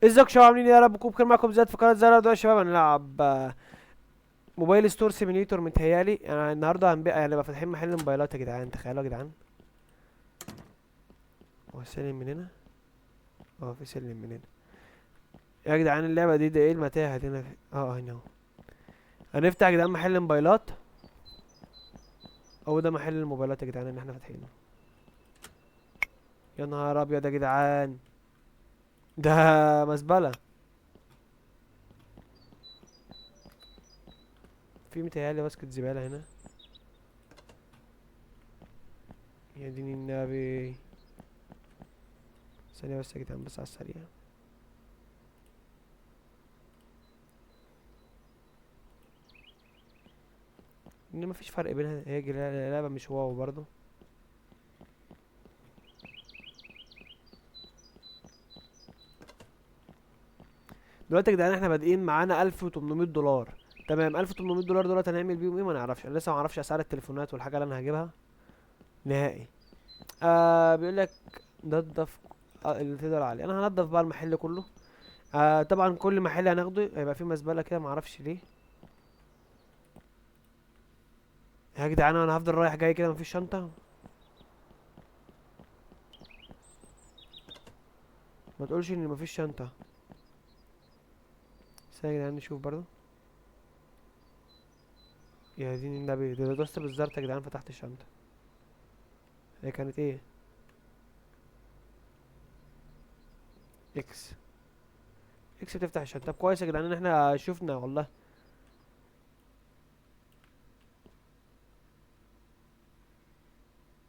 ازيك شباب عاملين ايه؟ يا رب كوب كان معاكم زياد في قناه زرع ده. يا شباب هنلعب موبايل ستور سيميليتور. متهيالي يعني النهارده هنبقى يعني فاتحين محل موبايلات يا جدعان. تخيلوا يا جدعان. هو سلم من هنا؟ اه في سلم من هنا يا جدعان. اللعبه دي ده ايه المتاهه دي؟ هنا هنا اهو. هنفتح يا جدعان محل موبايلات. هو ده محل الموبايلات يا جدعان اللي احنا فاتحينه. يا نهار ابيض يا جدعان، ده مزبله. في متهيالي باسكت زباله هنا. يا دين النبي. ثانيه بس يا جدعان، بس على السريع. ان مفيش فرق بينها، هي لعبه مش واو برضه. دلوقتي يا جدعان احنا بادئين معانا 1800 دولار. تمام، 1800 دولار دولت هنعمل بيهم ايه؟ ما نعرفش، انا لسه ما اعرفش اسعار التليفونات والحاجه اللي انا هجيبها نهائي. بيقول لك نضف اللي تقدر عليه. انا هنضف بقى المحل كله. طبعا كل محل هناخده هيبقى فيه مزبله كده، ما اعرفش ليه. يا جدعان انا هفضل رايح جاي كده مفيش شنطه. ما تقولش ان مفيش شنطه. بس يا جدعان نشوف برضه. يا دين النبي، ده دوست بالظبط يا جدعان فتحت الشنطه. هي كانت ايه؟ اكس. اكس بتفتح الشنطه. طب كويس يا جدعان ان احنا شفنا والله.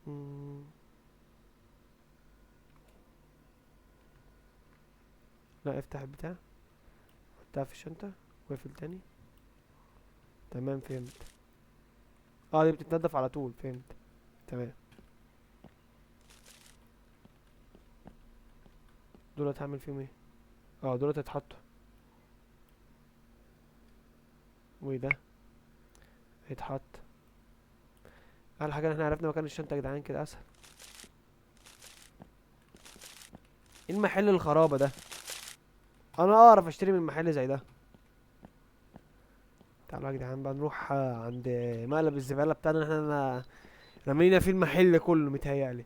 مم. لا افتح البتاع، حطها في الشنطة واقفل تاني. تمام فهمت. اه دي بتتنضف على طول، فهمت. تمام. دولت هعمل فيهم ايه؟ دولت هيتحطوا. وايه ده؟ هيتحط. اول حاجة ان احنا عرفنا مكان الشنطة يا جدعان، كده اسهل. ايه المحل الخرابة ده؟ انا اعرف اشتري من محل زي ده. تعالوا يا جدعان بقى نروح عند مقلب الزبالة بتاعنا اللي احنا رمينا فيه المحل كله متهيألي.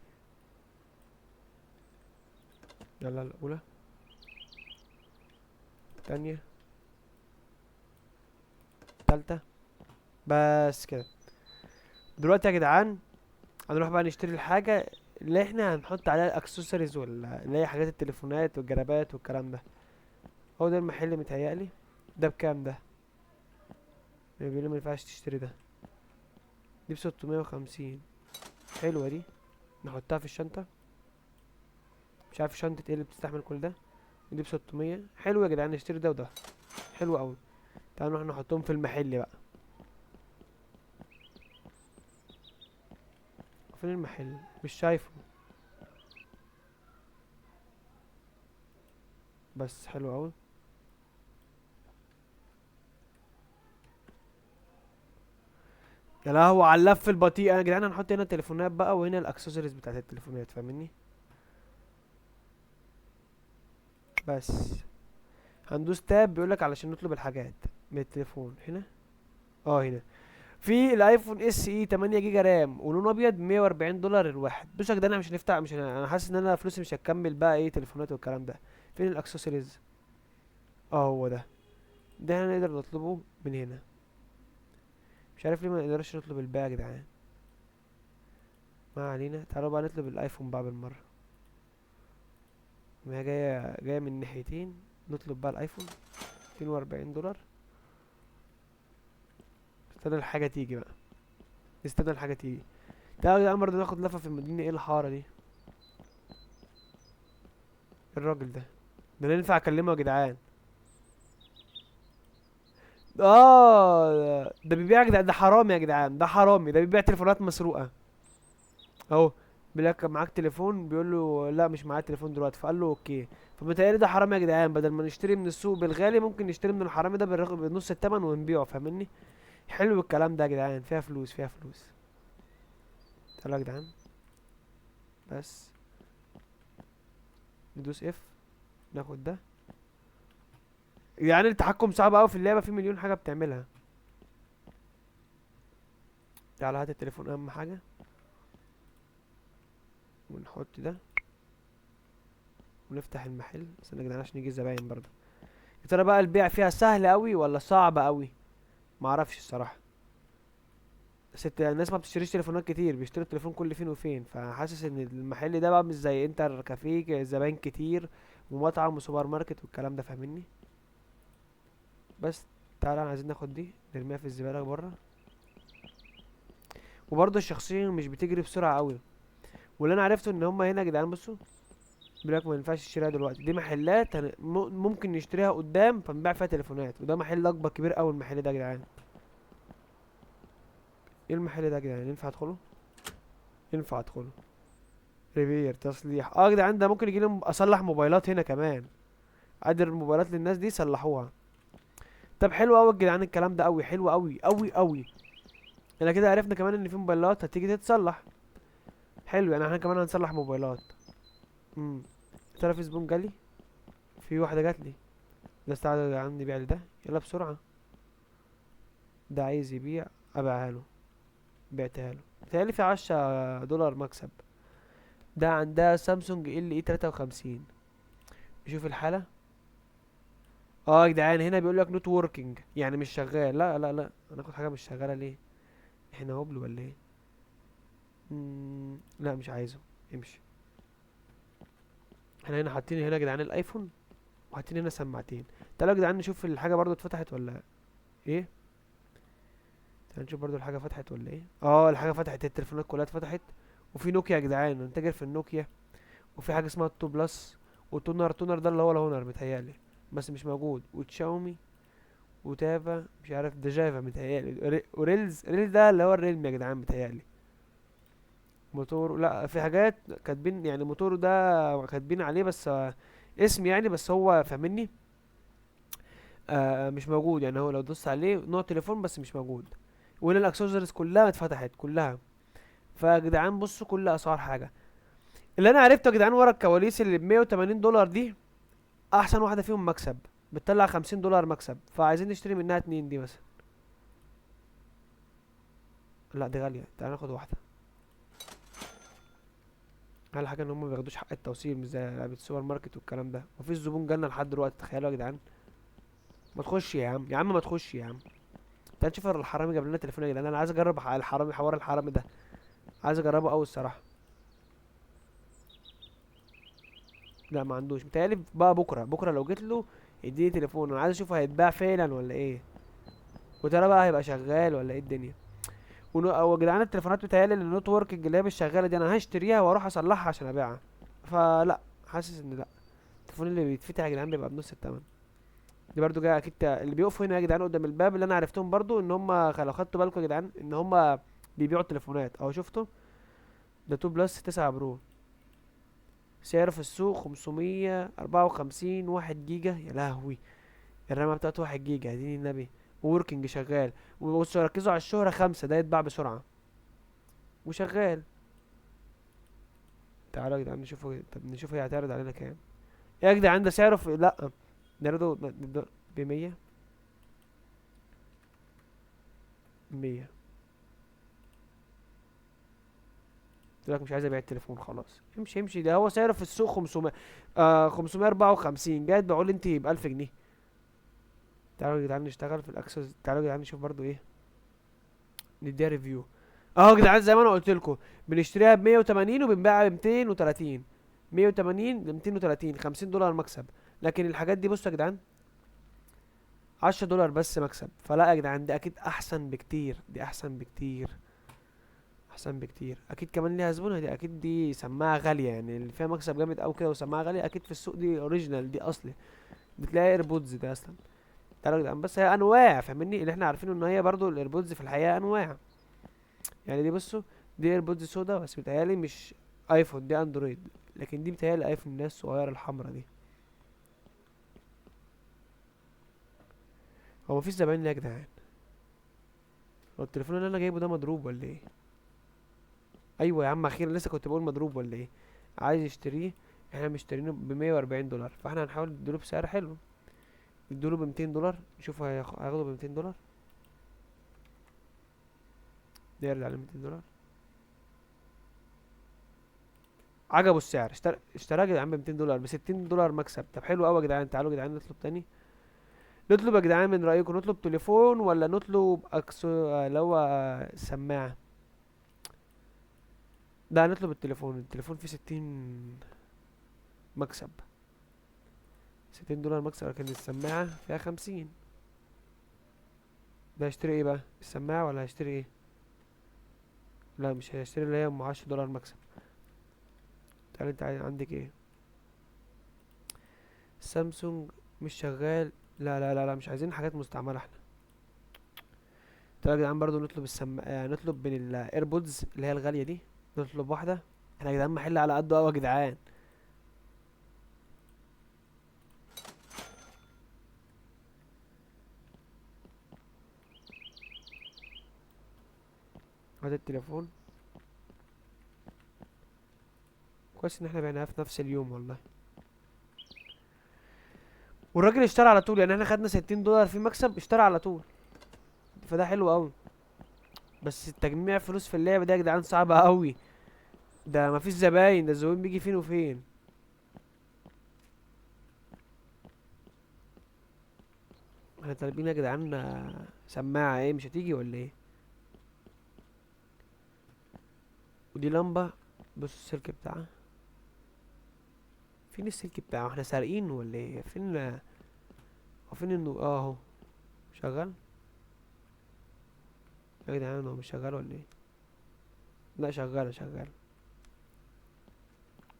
يلا الاولى، التانية، التالتة. بس كده. دلوقتي يا جدعان هنروح بقى نشتري الحاجة اللي احنا هنحط عليها الاكسسوارز، ولا اللي هي حاجات التليفونات والجرابات والكلام ده. هو ده المحل متهيألي. ده بكام ده؟ بيقول لي ما ينفعش تشتري ده. دي ب650. حلوة دي، نحطها في الشنطة. مش عارف شنطة ايه اللي بتستحمل كل ده. ودي ب600. حلو يا جدعان، نشتري ده وده. حلو اوي. تعالوا نروح نحطهم في المحل بقى. فين المحل؟ مش شايفه. بس حلو اوي. يا لهوي على اللف البطيء يا جدعان. هنحط هنا التليفونات بقى، وهنا الاكسسوارز بتاعت التليفونات، فاهمني؟ بس هندوس تاب بيقولك علشان نطلب الحاجات من التليفون هنا. هنا في الايفون اس اي 8 جيجا رام ولونه ابيض، 140 دولار الواحد. بص يا جدعان احنا مش هنفتح، مش انا حاسس ان انا فلوسي مش هتكمل بقى ايه تليفونات والكلام ده. فين الاكسسوارز؟ هو ده. ده احنا نقدر نطلبه من هنا. مش عارف ليه ما نقدرش نطلب الباقي يا جدعان. ما علينا، تعالوا بقى نطلب الايفون بقى بالمره. ما هي جايه من ناحيتين. نطلب بقى الايفون. 240 دولار. استنى الحاجه تيجي بقى. نستنى الحاجه تيجي. تعالوا يا جدعان برضه ناخد لفه في المدينه. ايه الحاره دي؟ الراجل ده، ده ينفع اكلمه يا جدعان؟ ده بيبيع يا جدعان. ده حرامي يا جدعان، ده حرامي. ده بيبيع تليفونات مسروقه. اهو. بيقول لك معاك تليفون؟ بيقول له لا مش معايا تليفون دلوقتي، فقال له اوكي. فمتهيألي ده حرامي يا جدعان. بدل ما نشتري من السوق بالغالي، ممكن نشتري من الحرامي ده بنص التمن ونبيعه، فاهمني؟ حلو الكلام ده يا جدعان، فيها فلوس فيها فلوس. تعالوا يا جدعان. بس ندوس اف. ناخد ده. يعني التحكم صعب اوي في اللعبة، في مليون حاجة بتعملها. تعالى هات التليفون اهم حاجة، ونحط ده، ونفتح المحل. استنى يا جدعان عشان يجي الزباين برضه. يا ترى بقى البيع فيها سهل اوي ولا صعب اوي؟ معرفش الصراحة. بس الناس ما بتشتريش تليفونات كتير، بيشتروا التليفون كل فين وفين، فحاسس ان المحل ده بقى مش زي انتر كافيه زباين كتير ومطعم وسوبر ماركت والكلام ده، فاهمني؟ بس تعالى عايزين ناخد دي نرميها في الزبالة بره. وبرضه الشخصية مش بتجري بسرعة قوي. واللي انا عرفته ان هما هنا يا جدعان بصوا، بيقولك ما ينفعش تشتريها دلوقتي، دي محلات ممكن نشتريها قدام فنبيع فيها تليفونات. وده محل اكبر كبير قوي المحل ده يا جدعان. ايه المحل ده يا جدعان؟ ينفع ادخله؟ ينفع ادخله. ريبير تصليح، اه يا جدعان ده ممكن يجيلي اصلح موبايلات هنا كمان. ادر الموبايلات للناس دي يصلحوها. طب حلو قوي يا جدعان الكلام ده، قوي حلو قوي قوي قوي. احنا كده عرفنا كمان ان في موبايلات هتيجي تتصلح. حلو، يعني احنا كمان هنصلح موبايلات. امم ترى في زبون جالي، في واحده جات لي. ده استعدى عندي بيع لي ده، يلا بسرعه. ده عايز يبيع، ابيعها له. بعتها له، بتهيألي في 10 دولار مكسب. ده عندها سامسونج ال اي 53. نشوف الحاله. اه يا جدعان هنا بيقول لك نوت وركينج، يعني مش شغال. لا لا لا، هناخد حاجه مش شغاله ليه؟ احنا هبل ولا ايه؟ لا مش عايزه، امشي. احنا هنا حاطين هنا يا جدعان الايفون، وحاطين هنا سماعتين. تعالوا يا جدعان نشوف الحاجه برضو اتفتحت ولا ايه. تعالوا نشوف برضو الحاجه فتحت ولا ايه. اه الحاجه فتحت، التليفونات كلها اتفتحت. وفي نوكيا يا جدعان، أنا تاجر في النوكيا. وفي حاجه اسمها التو بلس. وتونر، تونر ده اللي هو الهونر متهيألي، بس مش موجود. وتشاومي، وتافا، مش عارف ده جافا متهيألي. وريلز، ريلز ده اللي هو الريلم يا جدعان متهيألي. موتور، لا في حاجات كاتبين يعني موتور ده كاتبين عليه بس اسم يعني، بس هو فاهمني. مش موجود يعني، هو لو دوست عليه نوع تليفون بس مش موجود. وهنا الاكسسوارز كلها اتفتحت كلها. فيا جدعان بصوا كل اسعار حاجه. اللي انا عرفته يا جدعان ورا الكواليس اللي ب 180 دولار دي احسن واحده فيهم مكسب، بتطلع 50 دولار مكسب. فعايزين نشتري منها اتنين دي مثلا. لا دي غاليه، تعال ناخد واحده. اهم حاجه ان هم ما بياخدوش حق التوصيل، مش زي لعبه السوبر ماركت والكلام ده. مفيش زبون جالنا لحد دلوقتي، تخيلوا يا جدعان. ما تخش يا عم، يا عم ما تخش يا عم. تعال نشوف الحرامي جاب لنا تليفون يا جدعان. انا عايز اجرب الحرامي، حوار الحرامي ده عايز اجربه قوي الصراحه. لا ما عندوش متهيألي بقى. بكره بكره لو جيت له يديني تليفون، انا عايز اشوفه هيتباع فعلا ولا ايه. وترى بقى هيبقى شغال ولا ايه الدنيا. او يا جدعان التليفونات متهيألي النوت وركينج اللي هي مش شغاله دي انا هشتريها واروح اصلحها عشان ابيعها. فلا، حاسس ان لا. التليفون اللي بيتفتح يا جدعان بيبقى بنص التمن. دي برضو جايه اكيد اللي بيقفوا هنا يا جدعان قدام الباب اللي انا عرفتهم برضو ان هم لو خدتوا بالكم يا جدعان ان هم بيبيعوا التليفونات اهو شفتوا. ده 2 بلس 9 برو، سعره في السوق 554. 1 جيجا يا لهوي. الرامة بتاعته 1 جيجا، دين النبي. ووركينج شغال. وبصوا ركزوا على الشهرة 5، ده يتباع بسرعة وشغال. تعالوا يا جدعان نشوفه، طب نشوف هي هتعرض علينا كام. يا جدعان ده سعره في، لا نعرضه ب100. 100. قلت لك مش عايز ابيع التليفون خلاص، امشي امشي. ده هو سعره في السوق 500. 554 جاي تبيعوا لي انت ب1000 جنيه. تعالوا يا جدعان نشتغل في الاكسس. تعالوا يا جدعان نشوف برضو ايه، نديها ريفيو. اهو يا جدعان زي ما انا قلت لكم، بنشتريها ب 180 وبنبيعها ب 230. 180 ل 230، 50 دولار مكسب. لكن الحاجات دي بصوا يا جدعان 10 دولار بس مكسب. فلا يا جدعان دي اكيد احسن بكتير، دي احسن بكتير. احسن بكتير اكيد. كمان ليها زبونها دي اكيد، دي سماعه غاليه يعني اللي فيها مكسب جامد او كده وسماعه غاليه اكيد في السوق. دي اوريجينال، دي اصلي. بتلاقي ايربودز ده اصلا. تعالوا يا جدعان بس هي انواع فاهمني، اللي احنا عارفينه ان هي برضو الايربودز في الحقيقه انواع. يعني دي بصوا، دي ايربودز سودا بس بتهيألي مش ايفون، دي اندرويد. لكن دي بتهيألي ايفون الناس الصغيره الحمرا دي. هو مفيش زباين ليه يا جدعان؟ هو التليفون اللي انا جايبه ده مضروب ولا ايه؟ ايوه يا عم اخيرا، لسه كنت بقول مضروب ولا ايه. عايز يشتريه. احنا مشترينه ب 140 دولار، فاحنا هنحاول نديله بسعر حلو. ادوله ب200 دولار، شوف هياخده ب200 دولار. نرجع ل200 دولار. عجبه السعر، اشتراه يا جدعان ب200 دولار، ب60 دولار مكسب. طب حلو قوي يا جدعان. تعالوا يا جدعان نطلب تاني. نطلب يا جدعان من رأيكم، نطلب تليفون ولا نطلب اللي هو سماعة؟ ده هنطلب التليفون. التليفون فيه 60 مكسب، 60 دولار مكسب، لكن السماعة فيها 50. ده هيشتري ايه بقى، السماعة ولا هيشتري ايه؟ لا مش هيشتري اللي هي ام 10 دولار مكسب. تعال انت عندك ايه؟ سامسونج مش شغال. لا لا لا لا، مش عايزين حاجات مستعملة احنا. تعالوا يا جدعان برضو نطلب نطلب من الايربودز اللي هي الغالية دي، نطلب واحدة. احنا يا جدعان محل على قده قوي يا جدعان. هات التليفون. كويس ان احنا بعناها في نفس اليوم والله. والراجل اشترى على طول، يعني احنا خدنا 60 دولار في مكسب، اشترى على طول. فده حلو قوي. بس التجميع فلوس في اللعبة دي يا جدعان صعبة قوي. ده مفيش زباين، ده الزبون بيجي فين وفين. احنا طالبين يا جدعان سماعة، ايه مش هتيجي ولا ايه؟ ودي لمبة. بص السلك بتاعها. فين السلك بتاعه؟ احنا سارقين ولا ايه؟ فين هو؟ فين اهو شغال. يا جدعان هو مش شغال ولا ايه؟ لا شغال شغال.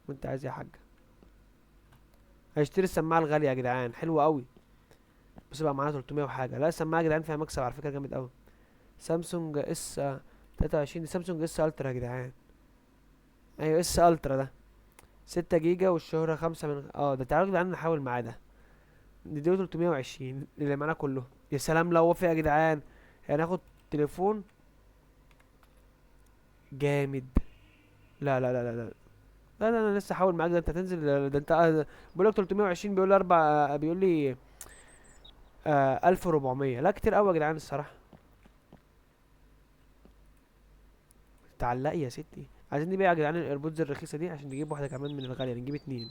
وانت عايز إيه يا حاج؟ هيشتري السماعة الغالية يا جدعان، حلوة قوي. بس بقى معانا 300 وحاجة. لا السماعة يا جدعان فيها مكسب على فكرة جامد قوي. سامسونج اس 23. دي سامسونج اس الترا يا جدعان. ايوه اس الترا ده. 6 جيجا والشهرة 5 من ده. تعالوا يا جدعان نحاول معاه ده. نديله 320 اللي معانا كله. يا سلام لو وافق يا جدعان. هناخد تليفون جامد. لا لا لا لا لا لا لا، انا لسه هحاول معاك. ده انت هتنزل، ده انت بقول لك 320، بيقول لي بيقول لي 1400. لا كتير قوي يا جدعان الصراحة. تعلقي يا ستي. عايزين نبيع يا جدعان الايربودز الرخيصة دي عشان نجيب واحدة كمان من الغالية، نجيب 2.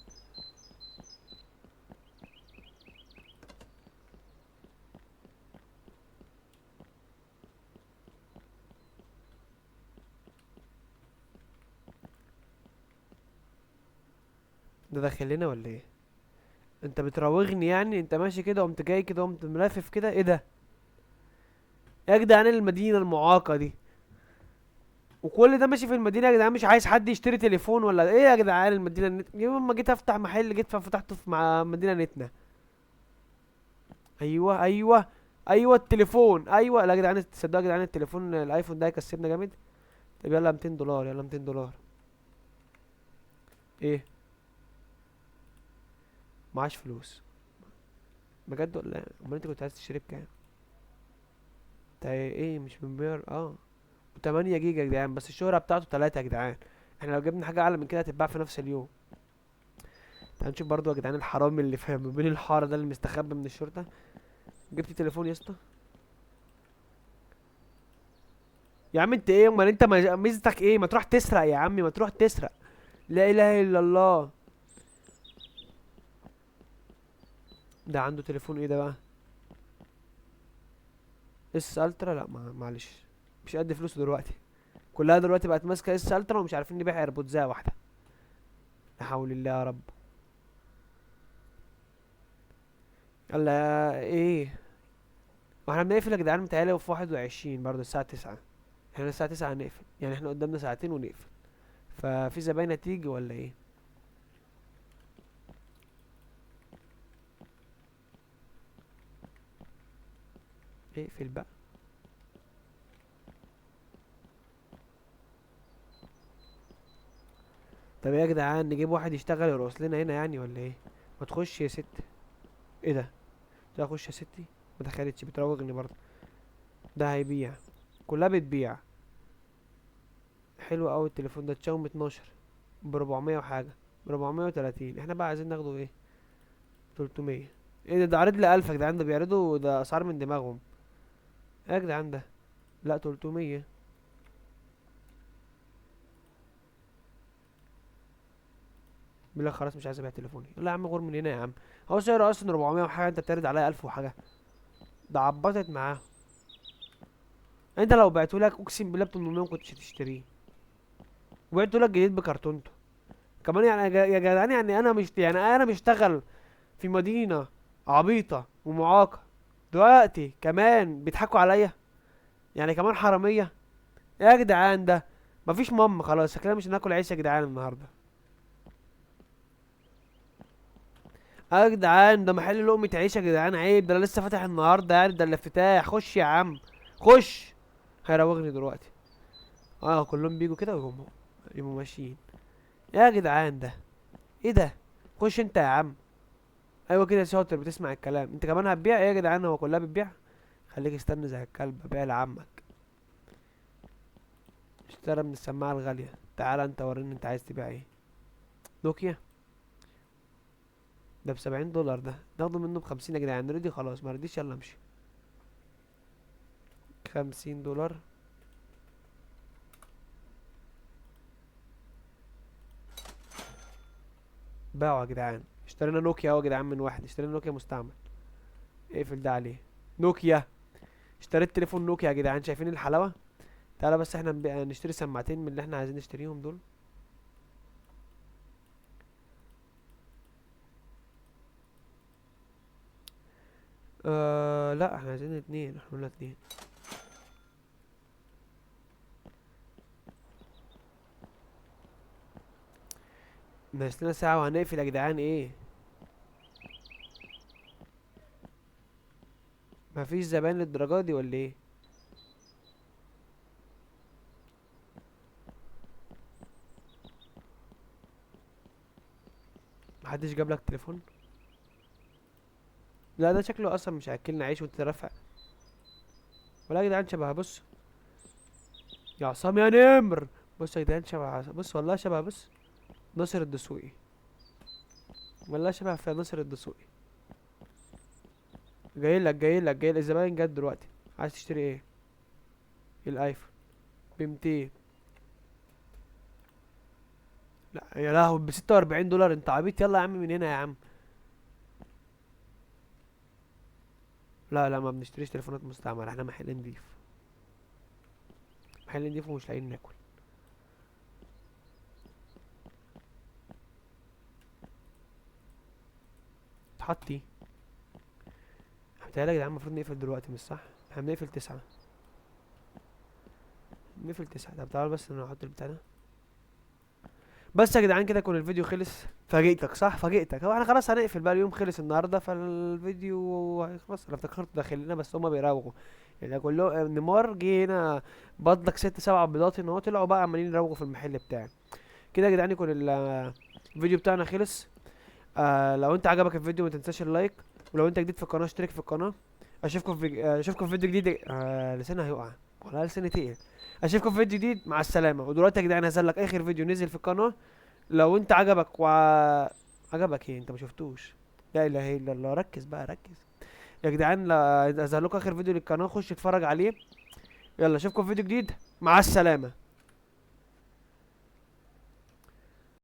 ده داخل لنا ولا ايه؟ انت بتراوغني يعني؟ انت ماشي كده قمت جاي كده قمت ملفف كده، ايه ده؟ يا جدعان المدينة المعاقة دي، وكل ده ماشي في المدينة يا جدعان، مش عايز حد يشتري تليفون ولا ايه يا جدعان؟ المدينة يوم ما جيت افتح محل جيت فتحته في مع مدينة نتنا. ايوه ايوه. ايوه التليفون ايوه. لا يا جدعان تصدقوا يا جدعان التليفون الايفون ده هيكسبنا جامد. طب يلا 200 دولار، يلا 200 دولار. ايه؟ معاش فلوس؟ بجد ولا إيه؟ امال انت كنت عايز تشتري بكام؟ انت ايه مش بمليار؟ 8 جيجا يا جدعان، بس الشهرة بتاعته 3 يا جدعان. احنا لو جبنا حاجة اعلى من كده هتتباع في نفس اليوم. تعال نشوف برضو يا جدعان الحرامي اللي فاهم ما بين الحارة ده اللي مستخبي من الشرطة. جبت تليفون يا اسطى؟ يا عم انت ايه؟ امال انت ميزتك ايه؟ ما تروح تسرق يا عمي، ما تروح تسرق. لا اله الا الله. ده عنده تليفون ايه ده بقى؟ اس الترا؟ لا معلش، مش قد فلوسه دلوقتي. كلها دلوقتي بقت ماسكه اس الترا ومش عارفين نبيع ايربودزا واحده. لا حول الله يا رب. يلا ايه؟ واحنا بنقفل يا جدعان متهيألي في 21 برضه الساعه 9. احنا الساعه 9 هنقفل، يعني احنا قدامنا ساعتين ونقفل. ففي زباين هتيجي ولا ايه؟ اقفل بقى. طب ايه يا جدعان، نجيب واحد يشتغل يرقص لنا هنا يعني ولا ايه؟ ما تخش يا ست. ايه ده؟ ده اخش يا ستي. ما دخلتش، بتراوغني برضه. ده هيبيع. كلها بتبيع. حلو قوي التليفون ده، تشاومي 12 ب 400 وحاجه، ب 430. احنا بقى عايزين ناخده ايه؟ 300. ايه ده عارض لي 1000 يا جدعان، ده بيعرضوا ده اسعار من دماغهم. ايه يا جدعان ده؟ لا 300. بيقول لك خلاص مش عايز ابيع تليفوني. لا يا عم غور من هنا يا عم. هو سعره اصلا 400 وحاجه، انت بتعرض عليا 1000 وحاجه. ده عبطت معاه. انت لو بعته لك اقسم بالله ب 800 ما كنتش هتشتريه. وبعته لك جديد بكرتونته كمان. يعني يا جدعان، يعني انا مش، يعني انا مشتغل في مدينه عبيطه ومعاقه، دلوقتي كمان بيضحكوا عليا؟ يعني كمان حراميه؟ إيه يا جدعان ده؟ مفيش خلاص شكلنا مش هناكل عيش يا جدعان النهارده. يا جدعان ده محل لقمة عيش يا جدعان، عيب ده، انا لسه فاتح النهارده يعني، ده الافتتاح. خش يا عم خش. هيروغني دلوقتي. اه كلهم بيجوا كده يقوموا ماشيين. يا جدعان ده ايه ده؟ خش انت يا عم. ايوه كده يا شاطر، بتسمع الكلام. انت كمان هتبيع؟ ايه يا جدعان هو كلها بتبيع؟ خليك استنى زي الكلب، بيع لعمك. اشترى من السماعة الغالية. تعالى انت وريني انت عايز تبيع ايه. نوكيا ده ب70 دولار، ده ناخده منه ب50 يا جدعان. رضي خلاص، ما رضيش يلا امشي. 50 دولار. باعوا يا جدعان. اشترينا نوكيا اهو يا جدعان من واحد، اشترينا نوكيا مستعمل. اقفل ده عليه. نوكيا. اشتريت تليفون نوكيا يا جدعان، شايفين الحلاوة؟ تعالى بس احنا نشتري سماعتين من اللي احنا عايزين نشتريهم دول. لا احنا عايزين اتنين، احنا قلنا اتنين. ناقص ساعة وهنقفل يا جدعان. ايه؟ مفيش زباين للدرجة دي ولا ايه؟ محدش جاب لك تليفون؟ لا ده شكله اصلا مش هياكلنا عيش وانت رافع. ولا يا جدعان شبه، بص يا عصام يا نمر. بص يا جدعان شبه بص والله شبه، بص ناصر الدسوقي. والله شبه في ناصر الدسوقي. جاي لك الزباين جت دلوقتي. عايز تشتري ايه؟ الايفون ب200. لا يا لهوي، ب46 دولار؟ انت عبيط، يلا يا عم من هنا يا عم. لا لا، ما بنشتريش تليفونات مستعملة، احنا محل نضيف. محل نضيف ومش لاقيين ناكل. تحطي. بتهيألي يا جدعان المفروض نقفل دلوقتي مش صح؟ احنا بنقفل 9. نقفل 9. طب تعالوا بس انا هحط البتاع ده. بس يا جدعان كده يكون الفيديو خلص. فاجئتك صح؟ فاجئتك. هو احنا خلاص هنقفل بقى، اليوم خلص النهارده فالفيديو هيخلص. انا افتكرت داخلنا بس هما بيراوغوا. يعني كله نيمار جه هنا بضلك 6 7 بيضات ان هو طلعوا بقى عمالين يراوغوا في المحل بتاعي. كده يا جدعان يكون الفيديو بتاعنا خلص. لو انت عجبك الفيديو ما تنساش اللايك. ولو انت جديد في القناه اشترك في القناه. اشوفكم في فيديو جديد. لساني هيقع. والله لساني تقيل. اشوفكم في فيديو جديد، مع السلامه. ودلوقتي يا جدعان هنزل لك اخر فيديو نزل في القناه. لو انت عجبك عجبك ايه؟ انت ما شفتوش؟ لا اله الا الله، ركز بقى ركز. يا جدعان لا، هنزل لكم اخر فيديو للقناه، خش اتفرج عليه. يلا اشوفكم في فيديو جديد، مع السلامه.